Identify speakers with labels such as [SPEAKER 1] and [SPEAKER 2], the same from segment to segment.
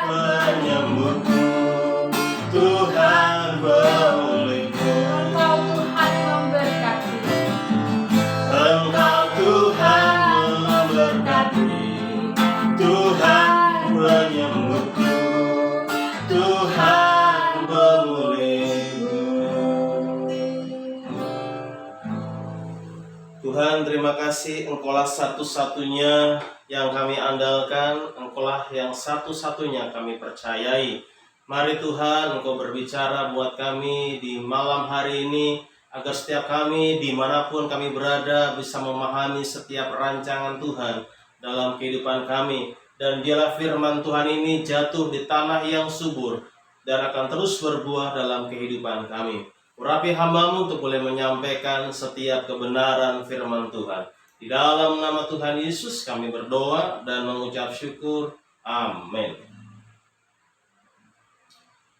[SPEAKER 1] penyembuhku, Tuhan pemulihku.
[SPEAKER 2] Engkau Tuhan memberkati.
[SPEAKER 1] Engkau Tuhan memberkati, Tuhan penyembuhku, Tuhan pemulihku. Tuhan, terima kasih, Engkaulah satu-satunya yang kami andalkan, Engkaulah yang satu-satunya kami percayai. Mari Tuhan, Engkau berbicara buat kami di malam hari ini, agar setiap kami dimanapun kami berada bisa memahami setiap rancangan Tuhan dalam kehidupan kami. Dan biarlah firman Tuhan ini jatuh di tanah yang subur dan akan terus berbuah dalam kehidupan kami. Urapi hamba-Mu untuk boleh menyampaikan setiap kebenaran firman Tuhan. Di dalam nama Tuhan Yesus kami berdoa dan mengucap syukur. Amin.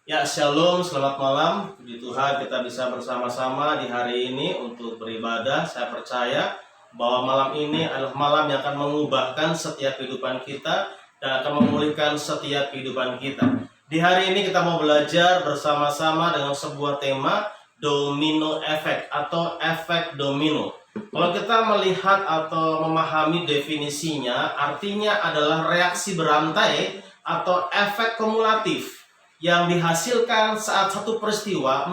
[SPEAKER 1] Ya, shalom, selamat malam. Puji Tuhan kita bisa bersama-sama di hari ini untuk beribadah. Saya percaya bahwa malam ini adalah malam yang akan mengubahkan setiap kehidupan kita dan akan memulihkan setiap kehidupan kita. Di hari ini kita mau belajar bersama-sama dengan sebuah tema domino effect atau efek domino. Kalau kita melihat atau memahami definisinya, artinya adalah reaksi berantai atau efek kumulatif yang dihasilkan saat satu peristiwa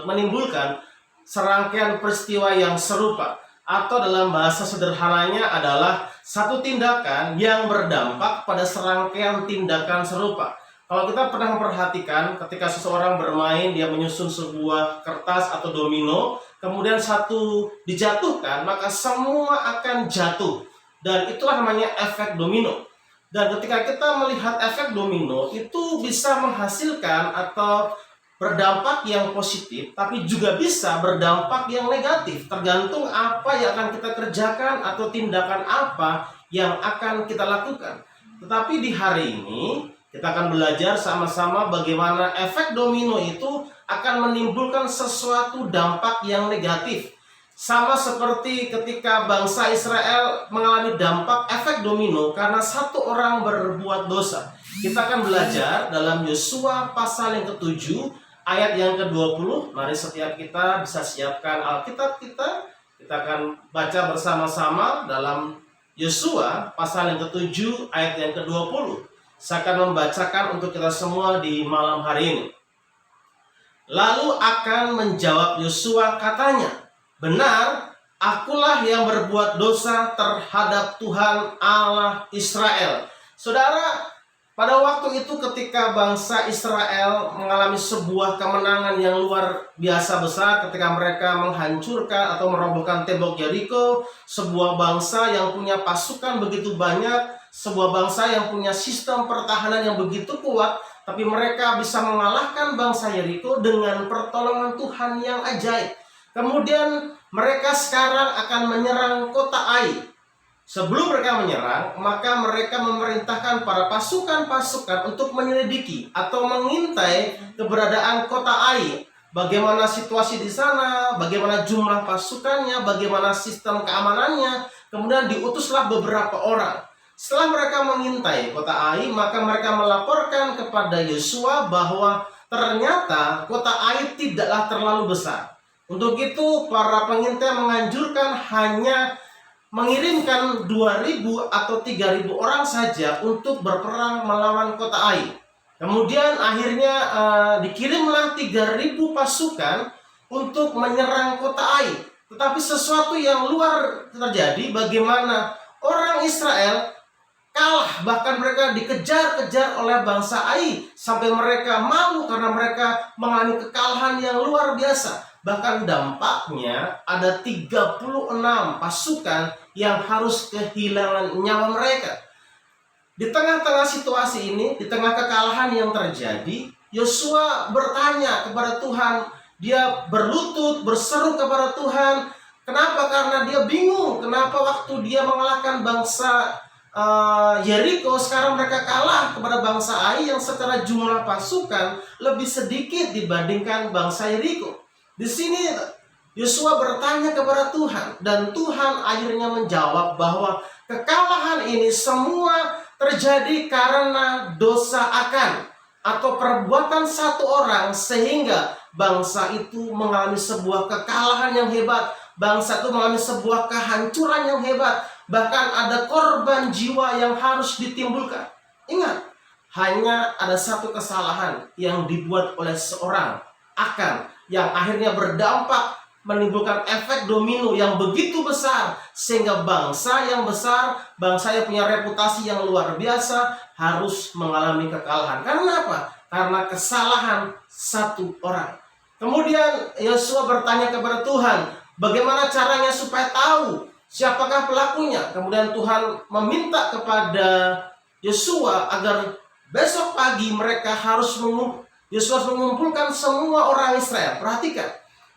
[SPEAKER 1] menimbulkan serangkaian peristiwa yang serupa, atau dalam bahasa sederhananya adalah satu tindakan yang berdampak pada serangkaian tindakan serupa. Kalau kita pernah memperhatikan ketika seseorang bermain, dia menyusun sebuah kertas atau domino, kemudian satu dijatuhkan, maka semua akan jatuh. Dan itulah namanya efek domino. Dan ketika kita melihat efek domino, itu bisa menghasilkan atau berdampak yang positif, tapi juga bisa berdampak yang negatif, tergantung apa yang akan kita kerjakan atau tindakan apa yang akan kita lakukan. Tetapi di hari ini, kita akan belajar sama-sama bagaimana efek domino itu akan menimbulkan sesuatu dampak yang negatif. Sama seperti ketika bangsa Israel mengalami dampak efek domino karena satu orang berbuat dosa. Kita akan belajar dalam Yosua pasal yang ke-7 ayat yang ke-20. Mari setiap kita bisa siapkan Alkitab kita. Kita akan baca bersama-sama dalam Yosua pasal yang ke-7 ayat yang ke-20. Saya akan membacakan untuk kita semua di malam hari ini. Lalu akan menjawab Yosua katanya, benar, akulah yang berbuat dosa terhadap Tuhan Allah Israel. Saudara, pada waktu itu ketika bangsa Israel mengalami sebuah kemenangan yang luar biasa besar ketika mereka menghancurkan atau merobohkan tembok Yeriko, sebuah bangsa yang punya pasukan begitu banyak, sebuah bangsa yang punya sistem pertahanan yang begitu kuat, tapi mereka bisa mengalahkan bangsa Yeriko dengan pertolongan Tuhan yang ajaib. Kemudian mereka sekarang akan menyerang kota Ai. Sebelum mereka menyerang, maka mereka memerintahkan para pasukan-pasukan untuk menyelidiki atau mengintai keberadaan kota Ai. Bagaimana situasi di sana, bagaimana jumlah pasukannya, bagaimana sistem keamanannya. Kemudian diutuslah beberapa orang. Setelah mereka mengintai kota Ai, maka mereka melaporkan kepada Yosua bahwa ternyata kota Ai tidaklah terlalu besar. Untuk itu para pengintai menganjurkan hanya mengirimkan 2.000 atau 3.000 orang saja untuk berperang melawan kota Ai. Kemudian akhirnya dikirimlah 3.000 pasukan untuk menyerang kota Ai. Tetapi sesuatu yang luar terjadi, bagaimana orang Israel kalah, bahkan mereka dikejar-kejar oleh bangsa Ai sampai mereka malu karena mereka mengalami kekalahan yang luar biasa. Bahkan dampaknya ada 36 pasukan yang harus kehilangan nyawa mereka. Di tengah-tengah situasi ini, di tengah kekalahan yang terjadi, Yosua bertanya kepada Tuhan. Dia berlutut, berseru kepada Tuhan. Kenapa? Karena dia bingung kenapa waktu dia mengalahkan bangsa Yeriko, sekarang mereka kalah kepada bangsa Ai yang secara jumlah pasukan lebih sedikit dibandingkan bangsa Yeriko. Di sini Yosua bertanya kepada Tuhan, dan Tuhan akhirnya menjawab bahwa kekalahan ini semua terjadi karena dosa Akan atau perbuatan satu orang, sehingga bangsa itu mengalami sebuah kekalahan yang hebat. Bangsa itu mengalami sebuah kehancuran yang hebat. Bahkan ada korban jiwa yang harus ditimbulkan. Ingat, hanya ada satu kesalahan yang dibuat oleh seorang Akan, yang akhirnya berdampak menimbulkan efek domino yang begitu besar, sehingga bangsa yang besar, bangsa yang punya reputasi yang luar biasa harus mengalami kekalahan. Karena apa? Karena kesalahan satu orang. Kemudian Yosua bertanya kepada Tuhan, bagaimana caranya supaya tahu siapakah pelakunya? Kemudian Tuhan meminta kepada Yosua agar besok pagi mereka harus mengumpulkan semua orang Israel. Perhatikan,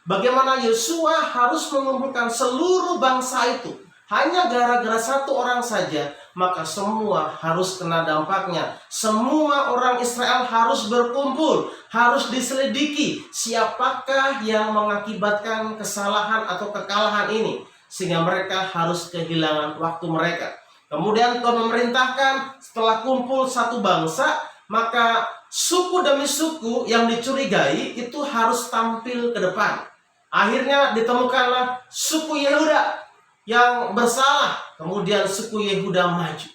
[SPEAKER 1] bagaimana Yosua harus mengumpulkan seluruh bangsa itu. Hanya gara-gara satu orang saja, maka semua harus kena dampaknya. Semua orang Israel harus berkumpul, harus diselidiki siapakah yang mengakibatkan kesalahan atau kekalahan ini, sehingga mereka harus kehilangan waktu mereka. Kemudian Tuhan memerintahkan setelah kumpul satu bangsa, maka suku demi suku yang dicurigai itu harus tampil ke depan. Akhirnya ditemukanlah suku Yehuda yang bersalah. Kemudian suku Yehuda maju.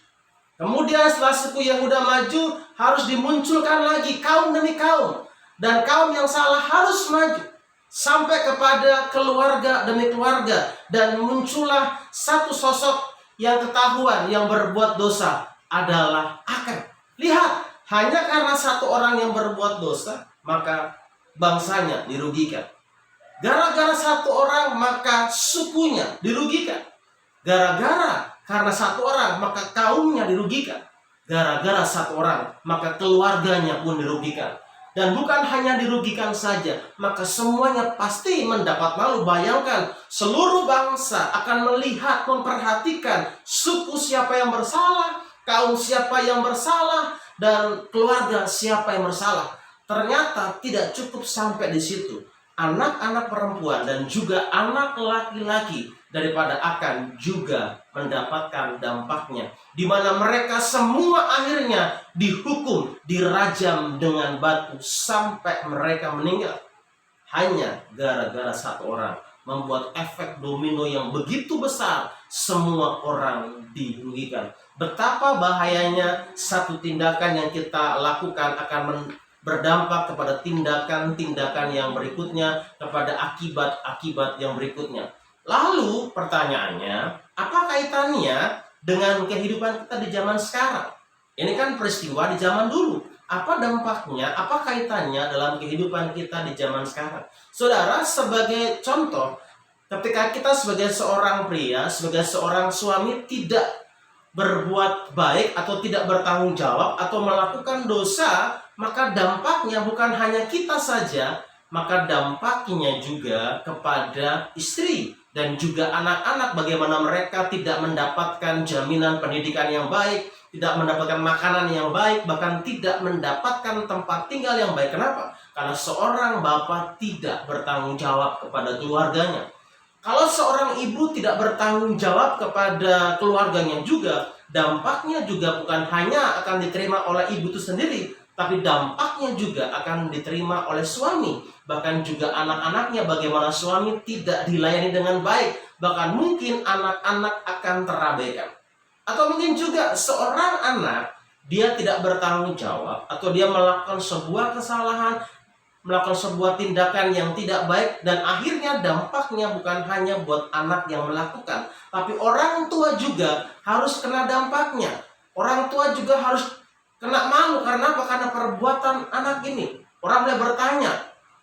[SPEAKER 1] Kemudian setelah suku Yehuda maju, harus dimunculkan lagi kaum demi kaum. Dan kaum yang salah harus maju. Sampai kepada keluarga demi keluarga. Dan muncullah satu sosok yang ketahuan yang berbuat dosa adalah Akan. Lihat, hanya karena satu orang yang berbuat dosa, maka bangsanya dirugikan. Gara-gara satu orang, maka sukunya dirugikan. Gara-gara karena satu orang, maka kaumnya dirugikan. Gara-gara satu orang, maka keluarganya pun dirugikan. Dan bukan hanya dirugikan saja, maka semuanya pasti mendapat malu. Bayangkan, seluruh bangsa akan melihat, memperhatikan suku siapa yang bersalah, kaum siapa yang bersalah, dan keluarga siapa yang bersalah. Ternyata tidak cukup sampai di situ. Anak-anak perempuan dan juga anak laki-laki daripada Akan juga mendapatkan dampaknya, di mana mereka semua akhirnya dihukum, dirajam dengan batu sampai mereka meninggal. Hanya gara-gara satu orang membuat efek domino yang begitu besar, semua orang dirugikan. Betapa bahayanya satu tindakan yang kita lakukan akan berdampak kepada tindakan-tindakan yang berikutnya, kepada akibat-akibat yang berikutnya. Lalu pertanyaannya, apa kaitannya dengan kehidupan kita di zaman sekarang? Ini kan peristiwa di zaman dulu. Apa dampaknya, apa kaitannya dalam kehidupan kita di zaman sekarang? Saudara, sebagai contoh, ketika kita sebagai seorang pria, sebagai seorang suami tidak berbuat baik atau tidak bertanggung jawab atau melakukan dosa, maka dampaknya bukan hanya kita saja, maka dampaknya juga kepada istri dan juga anak-anak. Bagaimana mereka tidak mendapatkan jaminan pendidikan yang baik, tidak mendapatkan makanan yang baik, bahkan tidak mendapatkan tempat tinggal yang baik. Kenapa? Karena seorang bapak tidak bertanggung jawab kepada keluarganya. Kalau seorang ibu tidak bertanggung jawab kepada keluarganya juga, dampaknya juga bukan hanya akan diterima oleh ibu itu sendiri, tapi dampaknya juga akan diterima oleh suami. Bahkan juga anak-anaknya, bagaimana suami tidak dilayani dengan baik. Bahkan mungkin anak-anak akan terabaikan. Atau mungkin juga seorang anak, dia tidak bertanggung jawab, atau dia melakukan sebuah kesalahan, melakukan sebuah tindakan yang tidak baik, dan akhirnya dampaknya bukan hanya buat anak yang melakukan, tapi orang tua juga harus kena dampaknya. Orang tua juga harus kena malu. Karena apa? Karena perbuatan anak ini. Orang mulai bertanya,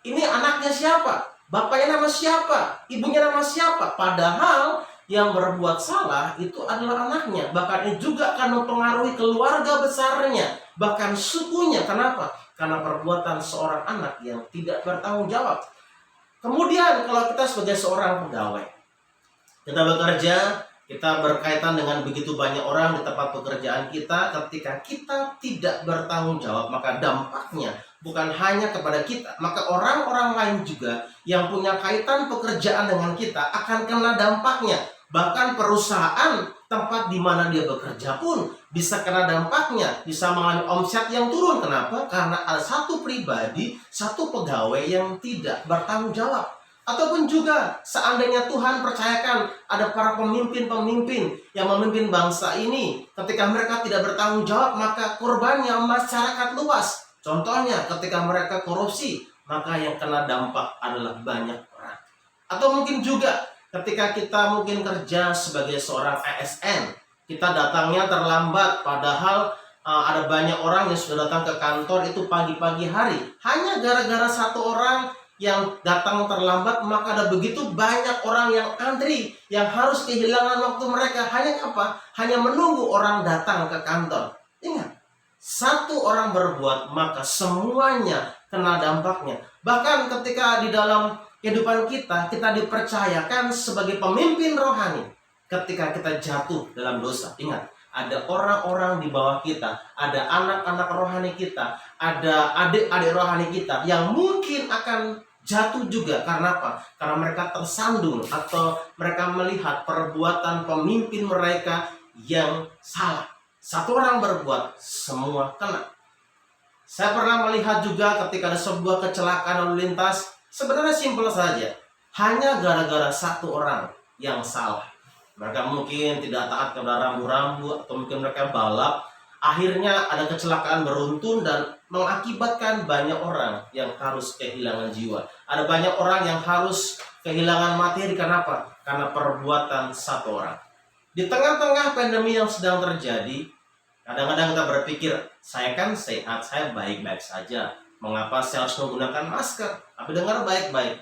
[SPEAKER 1] ini anaknya siapa? Bapaknya nama siapa? Ibunya nama siapa? Padahal yang berbuat salah itu adalah anaknya. Bahkan ini juga akan mempengaruhi keluarga besarnya, bahkan sukunya. Kenapa? Karena perbuatan seorang anak yang tidak bertanggung jawab. Kemudian kalau kita sebagai seorang pegawai, kita bekerja, kita berkaitan dengan begitu banyak orang di tempat pekerjaan kita. Ketika kita tidak bertanggung jawab, maka dampaknya bukan hanya kepada kita, maka orang-orang lain juga yang punya kaitan pekerjaan dengan kita akan kena dampaknya. Bahkan perusahaan tempat di mana dia bekerja pun bisa kena dampaknya, bisa mengalami omset yang turun. Kenapa? Karena ada satu pribadi, satu pegawai yang tidak bertanggung jawab. Ataupun juga seandainya Tuhan percayakan ada para pemimpin-pemimpin yang memimpin bangsa ini, ketika mereka tidak bertanggung jawab, maka korbannya masyarakat luas. Contohnya ketika mereka korupsi, maka yang kena dampak adalah banyak orang. Atau mungkin juga ketika kita mungkin kerja sebagai seorang ASN, kita datangnya terlambat, padahal ada banyak orang yang sudah datang ke kantor itu pagi-pagi hari. Hanya gara-gara satu orang yang datang terlambat, maka ada begitu banyak orang yang antri, yang harus kehilangan waktu mereka. Hanya apa? Hanya menunggu orang datang ke kantor. Ingat, satu orang berbuat, maka semuanya kena dampaknya. Bahkan ketika di dalam kehidupan kita dipercayakan sebagai pemimpin rohani. Ketika kita jatuh dalam dosa, ingat, ada orang-orang di bawah kita, ada anak-anak rohani kita, ada adik-adik rohani kita yang mungkin akan jatuh juga. Karena apa? Karena mereka tersandung atau mereka melihat perbuatan pemimpin mereka yang salah. Satu orang berbuat, semua kena. Saya pernah melihat juga ketika ada sebuah kecelakaan lalu lintas, sebenarnya simpel saja. Hanya gara-gara satu orang yang salah. Mereka mungkin tidak taat kepada rambu-rambu, atau mungkin mereka balap. Akhirnya ada kecelakaan beruntun dan mengakibatkan banyak orang yang harus kehilangan jiwa. Ada banyak orang yang harus kehilangan materi. Kenapa? Karena perbuatan satu orang. Di tengah-tengah pandemi yang sedang terjadi, kadang-kadang kita berpikir, saya kan sehat, saya baik-baik saja. Mengapa saya harus menggunakan masker? Tapi dengar baik-baik.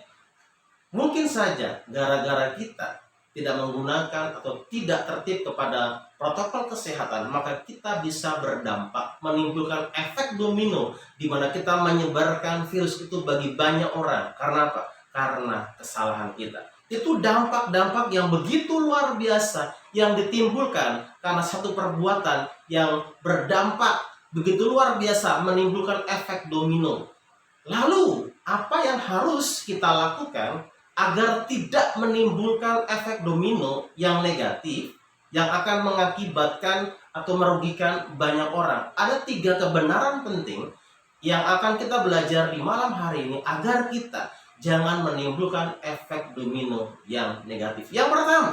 [SPEAKER 1] Mungkin saja gara-gara kita tidak menggunakan atau tidak tertib kepada protokol kesehatan, maka kita bisa berdampak, menimbulkan efek domino di mana kita menyebarkan virus itu bagi banyak orang. Karena apa? Karena kesalahan kita. Itu dampak-dampak yang begitu luar biasa yang ditimbulkan karena satu perbuatan yang berdampak begitu luar biasa, menimbulkan efek domino. Lalu, apa yang harus kita lakukan agar tidak menimbulkan efek domino yang negatif yang akan mengakibatkan atau merugikan banyak orang? Ada 3 kebenaran penting yang akan kita belajar di malam hari ini agar kita jangan menimbulkan efek domino yang negatif. Yang pertama,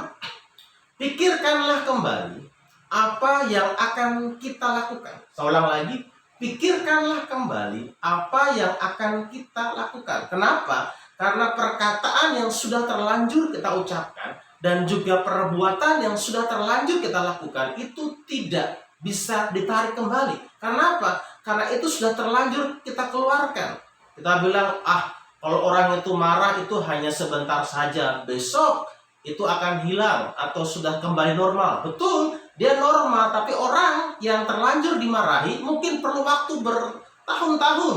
[SPEAKER 1] pikirkanlah kembali apa yang akan kita lakukan. Saya ulang lagi, pikirkanlah kembali apa yang akan kita lakukan. Kenapa? Karena perkataan yang sudah terlanjur kita ucapkan dan juga perbuatan yang sudah terlanjur kita lakukan itu tidak bisa ditarik kembali. Karena apa? Karena itu sudah terlanjur kita keluarkan. Kita bilang, kalau orang itu marah itu hanya sebentar saja, besok itu akan hilang atau sudah kembali normal. Betul, dia normal, tapi orang yang terlanjur dimarahi mungkin perlu waktu bertahun-tahun,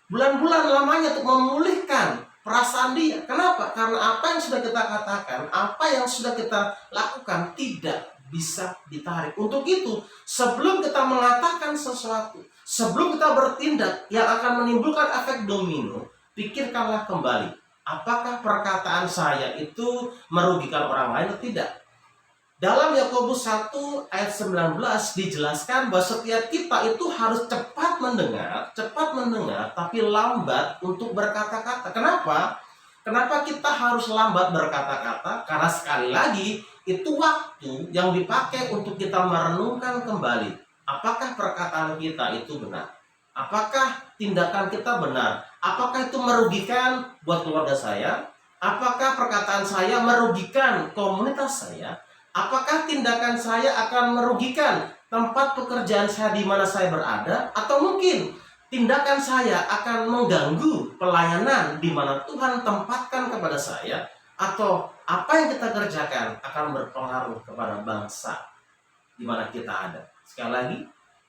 [SPEAKER 1] bulan-bulan lamanya untuk memulihkan perasaan dia. Kenapa? Karena apa yang sudah kita katakan, apa yang sudah kita lakukan tidak bisa ditarik. Untuk itu, sebelum kita mengatakan sesuatu, sebelum kita bertindak yang akan menimbulkan efek domino, pikirkanlah kembali, apakah perkataan saya itu merugikan orang lain atau tidak. Dalam Yakobus 1 ayat 19 dijelaskan bahwa setiap kita itu harus cepat mendengar, tapi lambat untuk berkata-kata. Kenapa? Kenapa kita harus lambat berkata-kata? Karena sekali lagi, itu waktu yang dipakai untuk kita merenungkan kembali. Apakah perkataan kita itu benar? Apakah tindakan kita benar? Apakah itu merugikan buat keluarga saya? Apakah perkataan saya merugikan komunitas saya? Apakah tindakan saya akan merugikan tempat pekerjaan saya di mana saya berada? Atau mungkin tindakan saya akan mengganggu pelayanan di mana Tuhan tempatkan kepada saya? Atau apa yang kita kerjakan akan berpengaruh kepada bangsa di mana kita ada? Sekali lagi,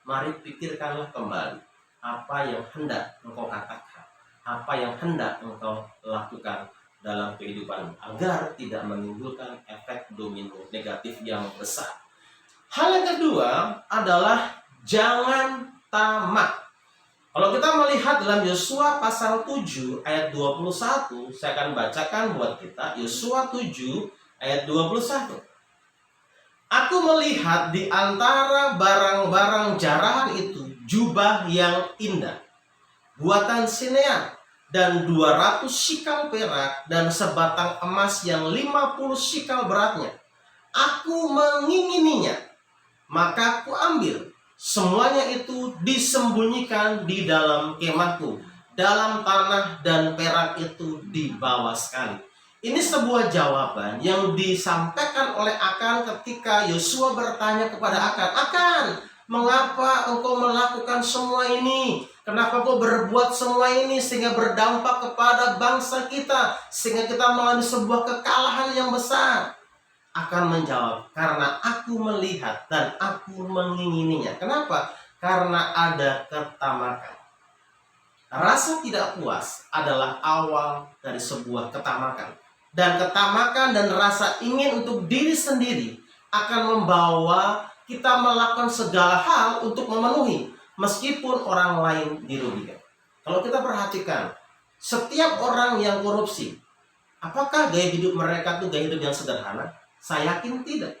[SPEAKER 1] mari pikirkanlah kembali apa yang hendak engkau katakan, apa yang hendak engkau lakukan dalam kehidupan agar tidak menimbulkan efek domino negatif yang besar. Hal yang kedua adalah jangan tamak. Kalau kita melihat dalam Yosua pasal 7 ayat 21, saya akan bacakan buat kita. Yosua 7 ayat 21. Aku melihat di antara barang-barang jarahan itu jubah yang indah, buatan Sinear, dan 200 sikal perak, dan sebatang emas yang 50 sikal beratnya. Aku mengingininya, maka aku ambil. Semuanya itu disembunyikan di dalam kemahku, dalam tanah, dan perak itu dibawa sekali. Ini sebuah jawaban yang disampaikan oleh Akan ketika Yosua bertanya kepada Akan, "Akan, mengapa engkau melakukan semua ini? Kenapa kau berbuat semua ini sehingga berdampak kepada bangsa kita, sehingga kita mengalami sebuah kekalahan yang besar?" Akan menjawab, "Karena aku melihat dan aku mengingininya." Kenapa? Karena ada ketamakan. Rasa tidak puas adalah awal dari sebuah ketamakan. Dan ketamakan dan rasa ingin untuk diri sendiri akan membawa kita melakukan segala hal untuk memenuhi, meskipun orang lain dirugikan. Kalau kita perhatikan, setiap orang yang korupsi, apakah gaya hidup mereka itu gaya hidup yang sederhana? Saya yakin tidak.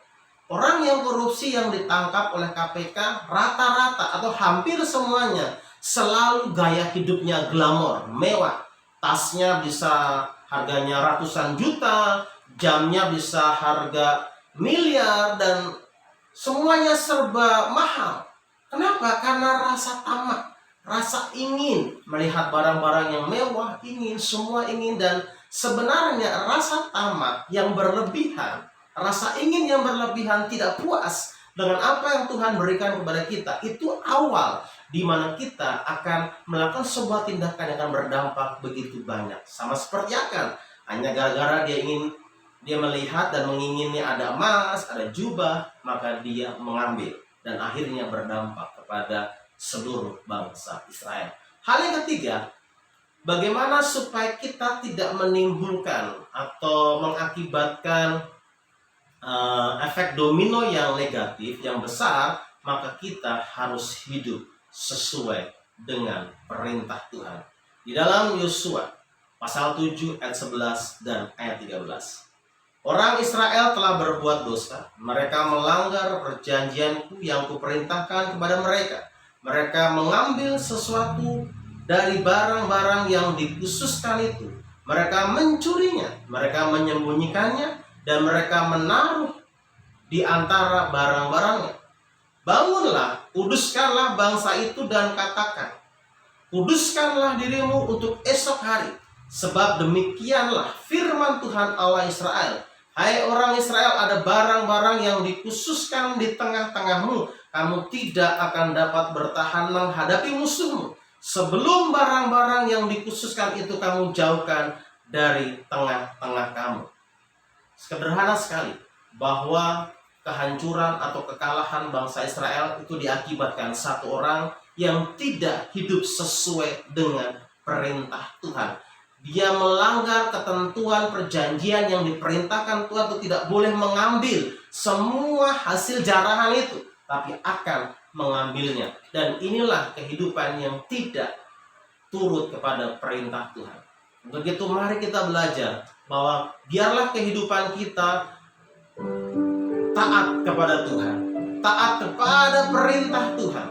[SPEAKER 1] Orang yang korupsi yang ditangkap oleh KPK rata-rata atau hampir semuanya selalu gaya hidupnya glamor, mewah. Tasnya bisa harganya ratusan juta, jamnya bisa harga miliar, dan semuanya serba mahal. Kenapa? Karena rasa tamak, rasa ingin melihat barang-barang yang mewah, ingin, semua ingin. Dan sebenarnya rasa tamak yang berlebihan, rasa ingin yang berlebihan, tidak puas dengan apa yang Tuhan berikan kepada kita, itu awal di mana kita akan melakukan sebuah tindakan yang akan berdampak begitu banyak. Sama seperti Akan, hanya gara-gara dia melihat dan mengingini ada emas, ada jubah, maka dia mengambil, dan akhirnya berdampak kepada seluruh bangsa Israel. Hal yang ketiga, bagaimana supaya kita tidak menimbulkan atau mengakibatkan efek domino yang negatif, yang besar, maka kita harus hidup sesuai dengan perintah Tuhan. Di dalam Yosua pasal 7 ayat 11 dan ayat 13. Orang Israel telah berbuat dosa, mereka melanggar perjanjianku yang kuperintahkan kepada mereka. Mereka mengambil sesuatu dari barang-barang yang dikhususkan itu. Mereka mencurinya, mereka menyembunyikannya, dan mereka menaruh di antara barang-barangnya. Bangunlah, kuduskanlah bangsa itu dan katakan, kuduskanlah dirimu untuk esok hari, sebab demikianlah firman Tuhan Allah Israel. Hai orang Israel, ada barang-barang yang dikhususkan di tengah-tengahmu. Kamu tidak akan dapat bertahan menghadapi musuhmu sebelum barang-barang yang dikhususkan itu kamu jauhkan dari tengah-tengah kamu. Sederhana sekali bahwa kehancuran atau kekalahan bangsa Israel itu diakibatkan satu orang yang tidak hidup sesuai dengan perintah Tuhan. Dia melanggar ketentuan perjanjian yang diperintahkan Tuhan itu tidak boleh mengambil semua hasil jarahan itu, tapi akan mengambilnya. Dan inilah kehidupan yang tidak turut kepada perintah Tuhan. Untuk itu mari kita belajar bahwa biarlah kehidupan kita taat kepada Tuhan, taat kepada perintah Tuhan.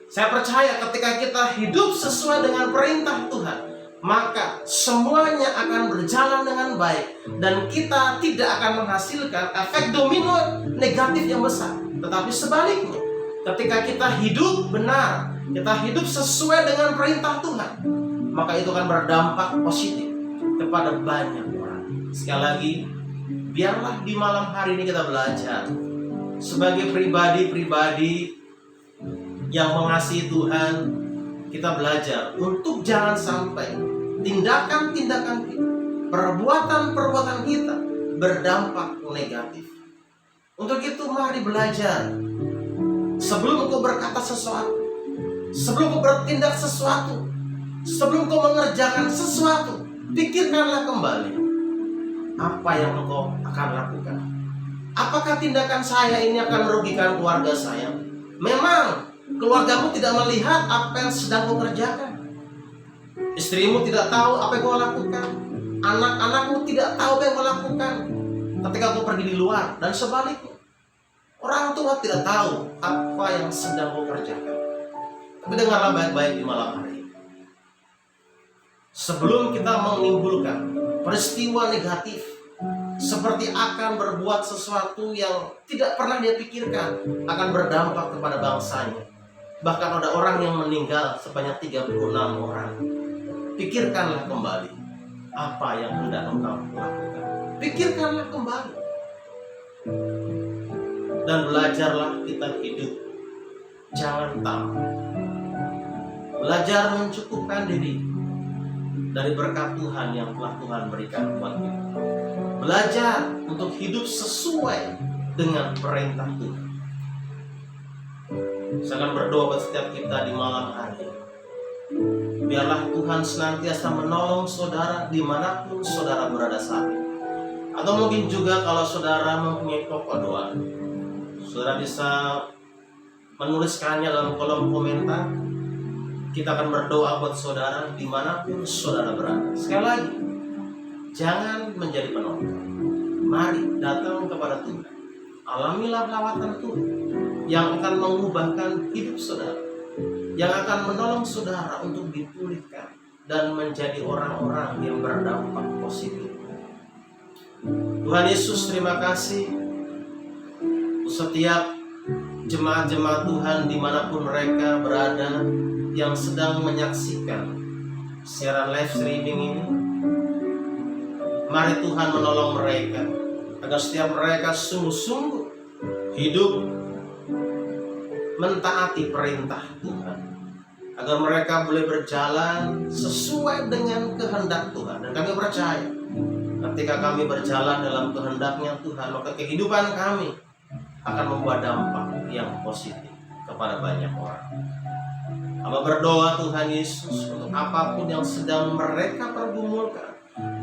[SPEAKER 1] Saya percaya ketika kita hidup sesuai dengan perintah Tuhan, maka semuanya akan berjalan dengan baik, dan kita tidak akan menghasilkan efek domino negatif yang besar. Tetapi sebaliknya, ketika kita hidup benar, kita hidup sesuai dengan perintah Tuhan, maka itu akan berdampak positif kepada banyak orang. Sekali lagi, biarlah di malam hari ini kita belajar sebagai pribadi-pribadi yang mengasihi Tuhan. Kita belajar untuk jangan sampai tindakan-tindakan kita, perbuatan-perbuatan kita berdampak negatif. Untuk itu mari belajar. Sebelum kau berkata sesuatu, sebelum kau bertindak sesuatu, sebelum kau mengerjakan sesuatu, pikirkanlah kembali apa yang engkau akan lakukan. Apakah tindakan saya ini akan merugikan keluarga saya? Memang keluargamu tidak melihat apa yang sedang kau kerjakan. Istrimu tidak tahu apa yang kau lakukan. Anak-anakmu tidak tahu apa yang kau lakukan. ketika kau pergi di luar, dan sebaliknya. Orang tua tidak tahu apa yang sedang kau kerjakan. Tapi dengarlah baik-baik di malam hari ini. Sebelum kita menimbulkan peristiwa negatif, seperti akan berbuat sesuatu yang tidak pernah dia pikirkan akan berdampak kepada bangsanya. Bahkan ada orang yang meninggal sebanyak 36 orang. Pikirkanlah kembali apa yang hendak engkau lakukan. Pikirkanlah kembali. Dan belajarlah kita hidup. Jangan tamak. Belajar mencukupkan diri dari berkat Tuhan yang telah Tuhan berikan buat kita. Belajar untuk hidup sesuai dengan perintah Tuhan. Saya akan berdoa buat setiap kita di malam hari. Biarlah Tuhan senantiasa menolong saudara dimanapun saudara berada saat ini. Atau mungkin juga kalau saudara mempunyai pokok doa, saudara bisa menuliskannya dalam kolom komentar. Kita akan berdoa buat saudara dimanapun saudara berada. Sekali lagi, jangan menjadi penonton. Mari datang kepada Tuhan. Alamilah lawatan Tuhan yang akan mengubahkan hidup saudara, yang akan menolong saudara untuk dipulihkan dan menjadi orang-orang yang berdampak positif. Tuhan Yesus, terima kasih untuk setiap jemaat-jemaat Tuhan dimanapun mereka berada yang sedang menyaksikan siaran live streaming ini. Mari Tuhan menolong mereka agar setiap mereka sungguh-sungguh hidup mentaati perintah Tuhan, agar mereka boleh berjalan sesuai dengan kehendak Tuhan. Dan kami percaya ketika kami berjalan dalam kehendaknya Tuhan, maka kehidupan kami akan membuat dampak yang positif kepada banyak orang. Hamba berdoa Tuhan Yesus untuk apapun yang sedang mereka pergumulkan,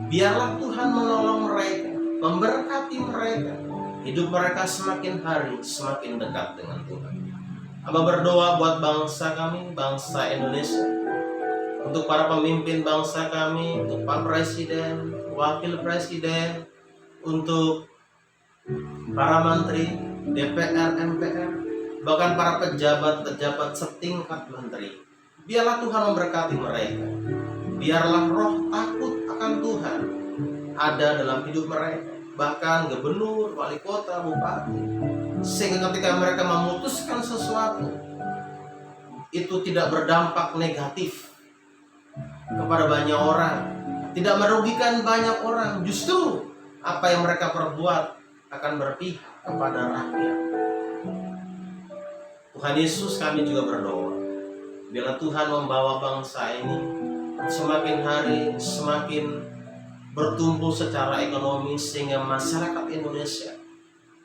[SPEAKER 1] biarlah Tuhan menolong mereka, memberkati mereka, hidup mereka semakin hari semakin dekat dengan Tuhan. Hamba berdoa buat bangsa kami, bangsa Indonesia, untuk para pemimpin bangsa kami, untuk Pak Presiden, Wakil Presiden, untuk para menteri, DPR, MPR, bahkan para pejabat-pejabat setingkat menteri. Biarlah Tuhan memberkati mereka. Biarlah roh takut akan Tuhan ada dalam hidup mereka, bahkan gubernur, wali kota, bupati, sehingga ketika mereka memutuskan sesuatu itu tidak berdampak negatif kepada banyak orang, tidak merugikan banyak orang. Justru apa yang mereka perbuat akan berpihak kepada rakyat. Tuhan Yesus, kami juga berdoa, biarlah Tuhan membawa bangsa ini semakin hari semakin bertumbuh secara ekonomi, sehingga masyarakat Indonesia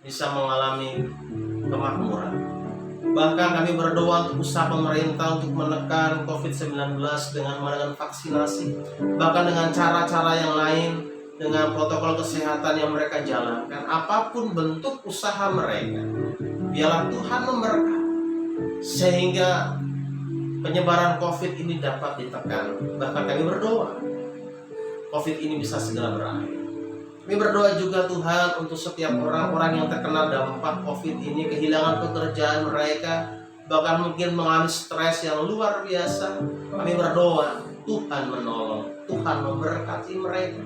[SPEAKER 1] bisa mengalami kemakmuran. Bahkan kami berdoa untuk usaha pemerintah untuk menekan COVID-19 dengan mengadakan vaksinasi, bahkan dengan cara-cara yang lain, dengan protokol kesehatan yang mereka jalankan. Apapun bentuk usaha mereka, biarlah Tuhan memberkati sehingga penyebaran COVID ini dapat ditekan. Bahkan kami berdoa COVID ini bisa segera berakhir. Kami berdoa juga Tuhan untuk setiap orang-orang yang terkena dampak COVID ini, kehilangan pekerjaan mereka, bahkan mungkin mengalami stres yang luar biasa. Kami berdoa Tuhan menolong, Tuhan memberkati mereka.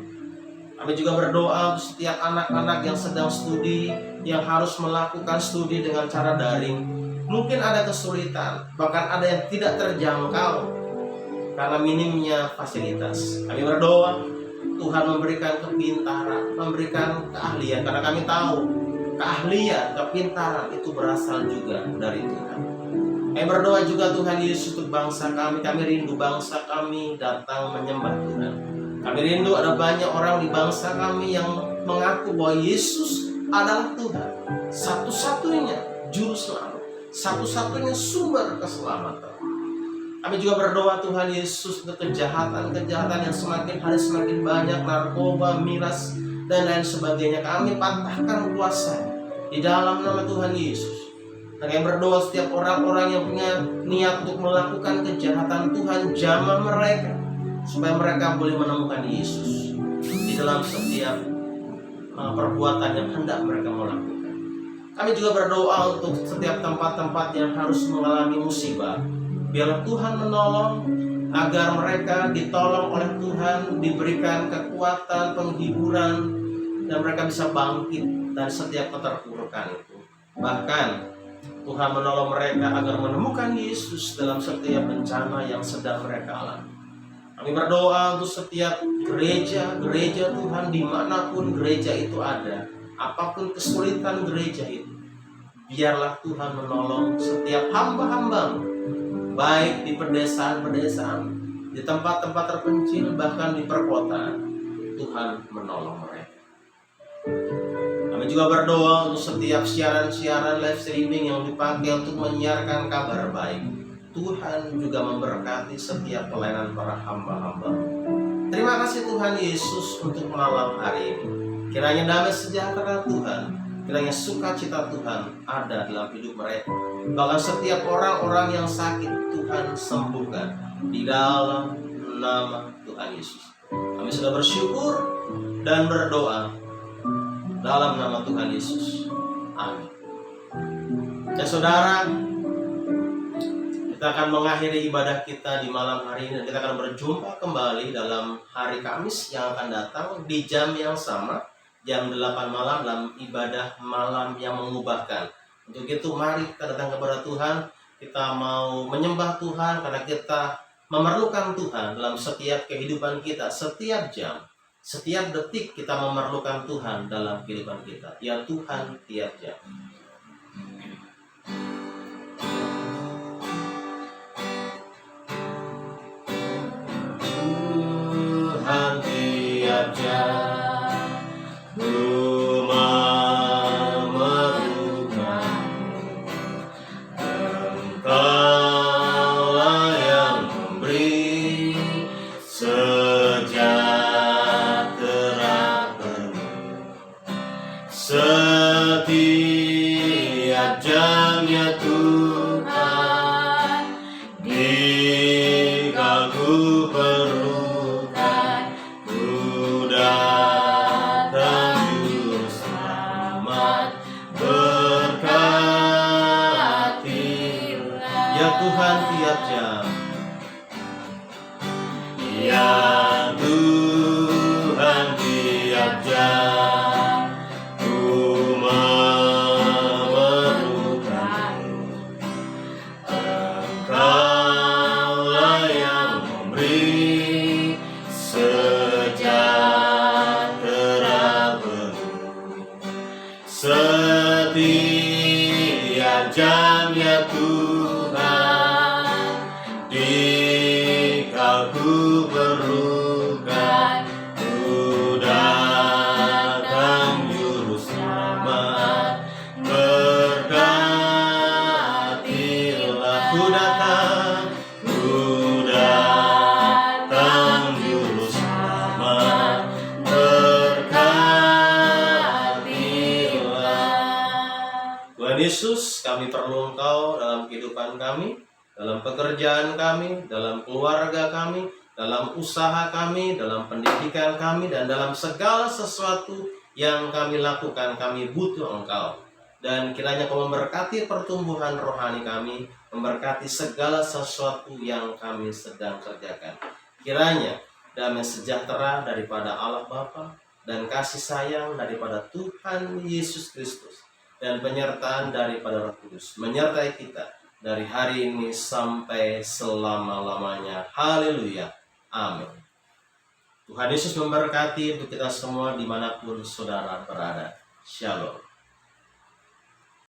[SPEAKER 1] Kami juga berdoa untuk setiap anak-anak yang sedang studi, yang harus melakukan studi dengan cara daring. Mungkin ada kesulitan, bahkan ada yang tidak terjangkau karena minimnya fasilitas. Kami berdoa Tuhan memberikan kepintaran, memberikan keahlian, karena kami tahu keahlian, kepintaran itu berasal juga dari Tuhan. Kami berdoa juga Tuhan Yesus untuk bangsa kami. Kami rindu bangsa kami datang menyembah Tuhan. Kami rindu ada banyak orang di bangsa kami yang mengaku bahwa Yesus adalah Tuhan, satu-satunya juru selamat, satu-satunya sumber keselamatan. Kami juga berdoa Tuhan Yesus untuk kejahatan-kejahatan yang semakin hari semakin banyak, narkoba, miras, dan lain sebagainya. Kami patahkan kuasa di dalam nama Tuhan Yesus. Dan kami berdoa setiap orang-orang yang punya niat untuk melakukan kejahatan, Tuhan jamah mereka supaya mereka boleh menemukan Yesus di dalam setiap perbuatan yang hendak mereka mau lakukan. Kami juga berdoa untuk setiap tempat-tempat yang harus mengalami musibah. Biarlah Tuhan menolong agar mereka ditolong oleh Tuhan, diberikan kekuatan, penghiburan, dan mereka bisa bangkit dari setiap keterpurukan itu. Bahkan Tuhan menolong mereka agar menemukan Yesus dalam setiap bencana yang sedang mereka alami. Kami berdoa untuk setiap gereja Tuhan, dimanapun gereja itu ada, apapun kesulitan gereja itu, biarlah Tuhan menolong setiap hamba-hamba, baik di pedesaan-pedesaan, di tempat-tempat terpencil, bahkan di perkotaan. Tuhan menolong mereka. Kami juga berdoa untuk setiap siaran-siaran live streaming yang dipakai untuk menyiarkan kabar baik. Tuhan juga memberkati setiap pelayanan para hamba-hamba. Terima kasih Tuhan Yesus untuk malam hari ini. Kiranya damai sejahtera Tuhan, kiranya sukacita Tuhan ada dalam hidup mereka. Bahkan setiap orang-orang yang sakit Tuhan sembuhkan di dalam nama Tuhan Yesus. Kami sudah bersyukur dan berdoa dalam nama Tuhan Yesus. Amin. Ya saudara, kita akan mengakhiri ibadah kita di malam hari ini. Kita akan berjumpa kembali dalam hari Kamis yang akan datang di jam yang sama, jam 8 malam, dalam ibadah malam yang mengubahkan. Untuk itu mari kita datang kepada Tuhan. Kita mau menyembah Tuhan karena kita memerlukan Tuhan dalam setiap kehidupan kita, setiap jam, setiap detik kita memerlukan Tuhan dalam kehidupan kita. Ya Tuhan, tiap jam. Tuhan tiap jam ku memerlukan, Engkaulah yang memberi sejahtera penuh. Setiap jamnya Tuhan, jika ku perlukan, ku datang juru selamat, berkatilah. Ya Tuhan tiap jam, ya Tuhan tiap jam ku memerlukan, Engkaulah yang memberi sejahtera penuh. Setiap jamnya Tuhan, jika ku perlukan, ku datang juru selamat, berkatilah. Ku datang juru selamat, berkatilah. Tuhan Yesus, kami perlu Engkau dalam kehidupan kami, dalam pekerjaan kami, dalam keluarga kami, dalam usaha kami, dalam pendidikan kami, dan dalam segala sesuatu yang kami lakukan. Kami butuh Engkau. Dan kiranya Kau memberkati pertumbuhan rohani kami, memberkati segala sesuatu yang kami sedang kerjakan. Kiranya damai sejahtera daripada Allah Bapa dan kasih sayang daripada Tuhan Yesus Kristus dan penyertaan daripada Roh Kudus menyertai kita dari hari ini sampai selama-lamanya. Haleluya. Amin. Tuhan Yesus memberkati untuk kita semua dimanapun saudara berada. Shalom.